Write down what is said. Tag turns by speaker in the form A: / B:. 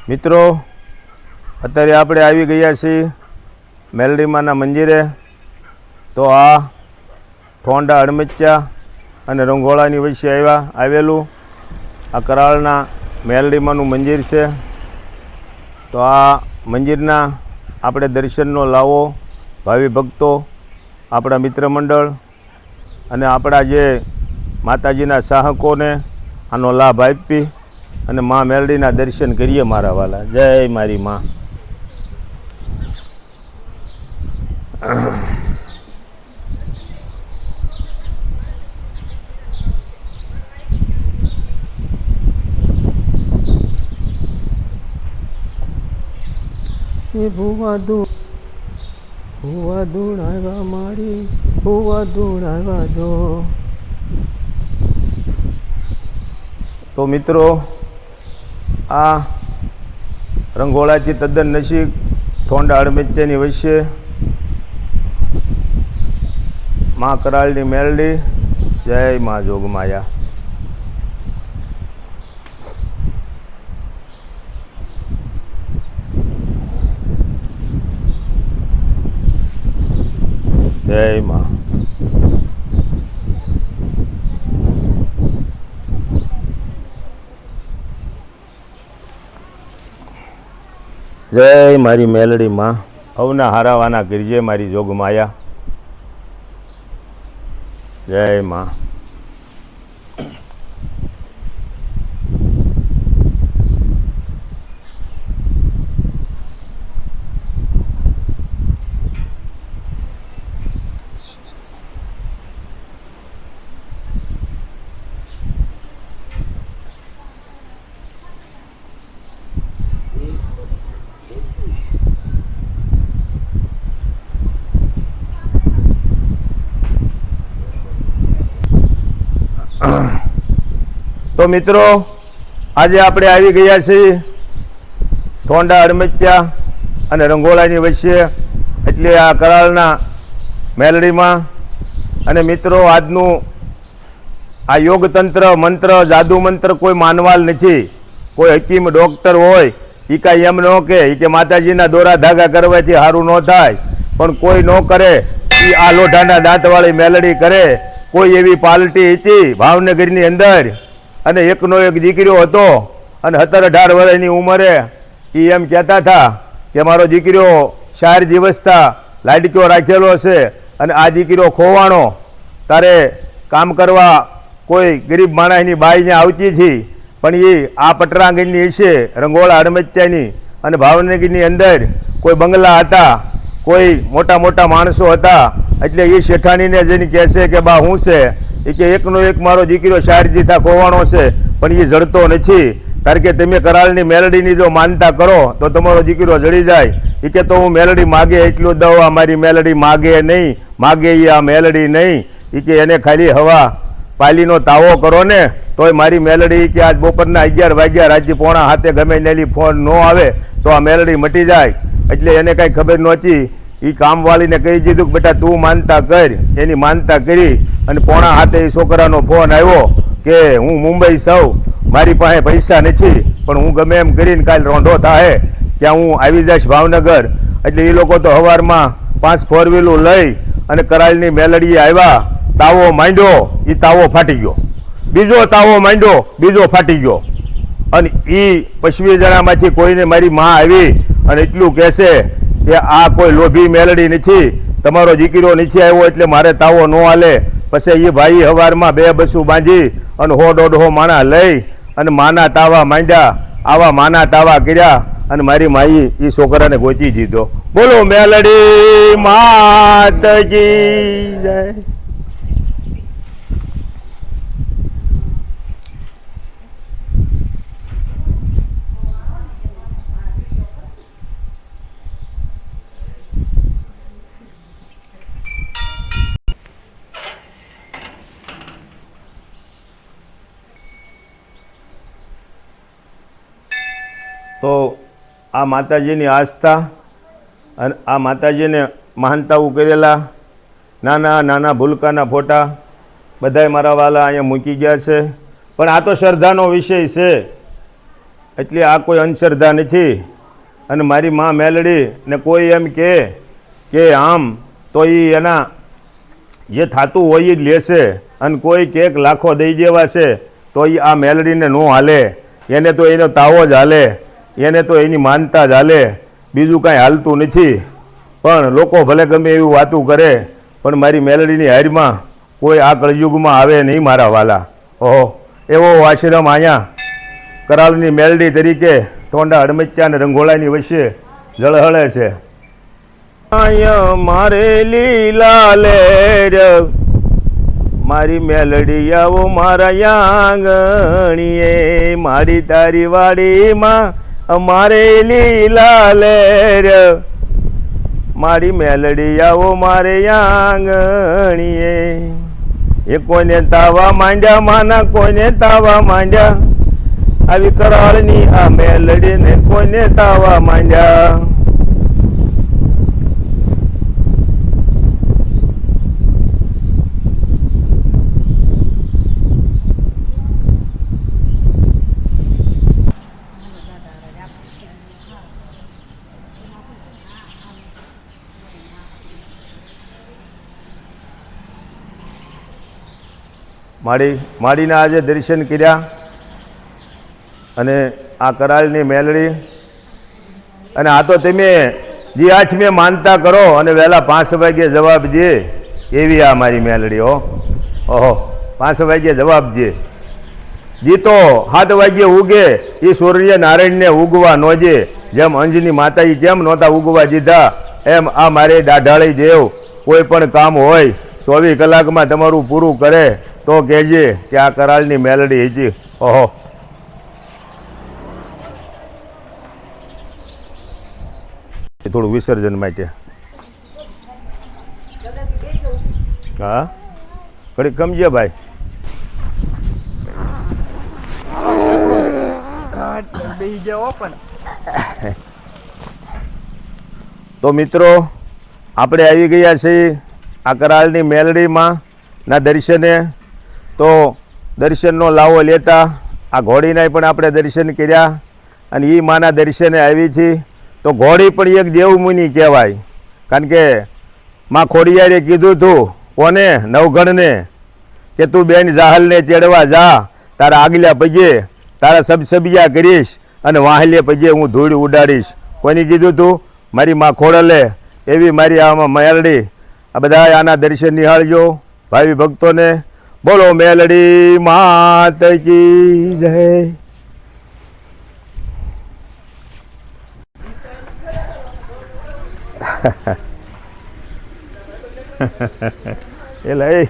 A: મિત્રો, અત્યારે આપણે આવી ગયા છીએ મેલડીમાના મંદિરે. તો આ ઠોંડા અડમચ્યા અને રંગોળાની વચ્ચે આવેલું આ કરાળના મેલડીમાનું મંદિર છે. તો આ મંદિરના આપણે દર્શનનો લાવો ભાવિ ભક્તો, આપણા મિત્ર મંડળ અને આપણા જે માતાજીના ચાહકોને આનો લાભ આપી અને મા મેલડીના દર્શન કરીએ મારા વાલા. જય મારી મા. ભુવા ધૂણાવા મારી ભુવા ધૂણાવા જો. તો મિત્રો, આ રંગોળાથી તદ્દન નજીક ઠોંડા અડમચ્યાની વચ્ચે મા કરાળની મેલડી. જય મા જોગમાયા. જય મા. જય મારી મેલડી માં. અવના હારાવાના કરજે મારી જોગમાયા. જય માં. તો મિત્રો, આજે આપણે આવી ગયા છીએ ઠોંડા અડમચ્યા અને રંગોળાની વચ્ચે, એટલે આ કરાળના મેલડીમાં. અને મિત્રો, આજનું આ યોગતંત્ર મંત્ર જાદુ મંત્ર કોઈ માનવાલ નથી. કોઈ હકીમ ડૉક્ટર હોય એ કાંઈ એમ ન કે માતાજીના દોરા ધાગા કરવાથી સારું ન થાય, પણ કોઈ ન કરે એ આ લોઢાના દાંતવાળી મેલડી કરે. કોઈ એવી પાલટી હતી ભાવનગરની અંદર અને એકનો એક દીકરો હતો અને 17-18 વર્ષની ઉંમરે એ એમ કહેતા હતા કે મારો દીકરો 4 દિવસથી લાડક્યો રાખેલો છે અને આ દીકરો ખોવાણો. તારે કામ કરવા કોઈ ગરીબ માણસની બાઈને આવતી હતી, પણ એ આ પટરાંગણની છે રંગોળા અડમચ્યાની. અને ભાવનગરની અંદર કોઈ બંગલા હતા, કોઈ મોટા મોટા માણસો હતા. એટલે એ શેઠાણીને જઈને કહે છે કે બા હું છે એ કે એકનો એક મારો દીકરો 4 દીથા ખોવાણો છે પણ એ જડતો નથી. કારણ કે તમે કરાળની મેલડીની જો માનતા કરો તો તમારો દીકરો જડી જાય. એ કે તો હું મેલડી માગે એટલું દઉં, આ મારી મેલડી માગે નહીં, માગે એ આ મેલડી નહીં. એ કે એને ખાલી હવા પાલીનો તાવો કરો ને તોય મારી મેલડી કે આજ બપોરના 11 વાગ્યા રાજી 6:30 ગમે તેલી ફોન ન આવે તો આ મેલડી મટી જાય. એટલે એને કાંઈ ખબર નહોતી. એ કામવાળીને કહી દીધું કે બેટા તું માનતા કર. એની માનતા કરી અને 6:30 એ છોકરાનો ફોન આવ્યો કે હું મુંબઈ સૌ, મારી પાસે પૈસા નથી પણ હું ગમે એમ કરીને કાલ રોંઢો થાય ત્યાં હું આવી જઈશ ભાવનગર. એટલે એ લોકો તો સવારમાં 5 4-વ્હીલું લઈ અને કરાળની મેલડીએ આવ્યા. તાવો માંડ્યો, એ તાવો ફાટી ગયો. બીજો તાવો માંડ્યો, બીજો ફાટી ગયો. અને એ 25 જણામાંથી કોઈને મારી માં આવી અને એટલું કહેશે કે આ કોઈ લોભી મેલડી નથી, તમારો દીકરો નથી આવ્યો એટલે મારે તાવો ન હાલે. પછી એ ભાઈ સવારમાં 2 બસું બાંધી અને 100-150 માણા લઈ અને માના તાવા માંડ્યા. આવા માના તાવા કર્યા અને મારી માઈ એ છોકરાને ગોતી દીધો. બોલો મેલડી માતજી જય. તો આ માતાજીની આસ્થા અને આ માતાજીને મહાનતાઓ કરેલા નાના નાના ભૂલકાના ફોટા બધાય મારા વાલા અહીંયા મૂકી ગયા છે. પણ આ તો શ્રદ્ધાનો વિષય છે. એટલે આ કોઈ અંધશ્રદ્ધા નથી. અને મારી મા મેલડી ને કોઈ એમ કે આમ તો એ એના જે થતું હોય જ લેશે, અને કોઈ કેક લાખો દઈ દેવા છે તો એ આ મેલડીને ન હાલે. એને તો એનો તાવો જ હાલે, એને તો એની માનતા જ હાલે, બીજું કાંઈ હાલતું નથી. પણ લોકો ભલે ગમે એવી વાતું કરે, પણ મારી મેલડીની હારમાં કોઈ આ કળયુગમાં આવે નહીં મારા વાલા. ઓહો, એવો આશ્રમ અહીંયા કરાળની મેલડી તરીકે ટોંડા હડમચ્યા અને રંગોળાની વચ્ચે ઝળહળે છે. અહીંયા મારે લીલા લેર, મારી મેલડી આવો મારા આંગણીએ, મારી તારી વાડીમાં અમારે લીલા લેર, મારી મેલડી આવો મારે આંગણીએ. એ કોઈને તાવા માંડ્યા માના, કોઈને તાવા માંડ્યા, આવી કરાળની આ મેલડીને કોઈને તાવા માંડ્યા. માડીના આજે દર્શન કર્યા અને આ કરાળની મેલડી. અને આ તો તમે જે આજ મેં માનતા કરો અને વહેલા 5 વાગ્યે જવાબ દે એવી આ મારી મેલડી. ઓહો, 5 વાગ્યે જવાબ દે. જી તો 7 વાગ્યે ઉગે એ સૂર્ય નારાયણને ઉગવા ન દે. જેમ અંજની માતાજી કેમ નહોતા ઉગવા દીધા, એમ આ મારે દાઢાળી દેવ કોઈ પણ કામ હોય 24 કલાકમાં તમારું પૂરું કરે તો કહેજે કે આ કરાળની મેલડી હતી. ઓહો, થોડું વિસર્જન માટે. હા, ઘડીક કમજે ભાઈ. તો મિત્રો, આપણે આવી ગયા છીએ આ કરાળની મેલડીમાં ના દર્શને. તો દર્શનનો લાવો લેતા આ ઘોડીના પણ આપણે દર્શન કર્યા, અને એ માના દર્શને આવી છે. તો ઘોડી પણ એક દેવમુનિ કહેવાય, કારણ કે માં ખોડિયારે કીધું હતું કોને, નવઘણને, કે તું બેન જાહલને તેડવા જા, તારા આગલા પગે તારા સબસબિયા કરીશ અને વાહલે પગે હું ધૂળ ઉડાડીશ. કોની કીધું તું? મારી માં ખોડલે. એવી મારી આમાં મેલડી. આ બધા આના દર્શન નિહાળજો ભાવિ ભક્તોને. બોલો મેલડી માત કી જય. એ લઈ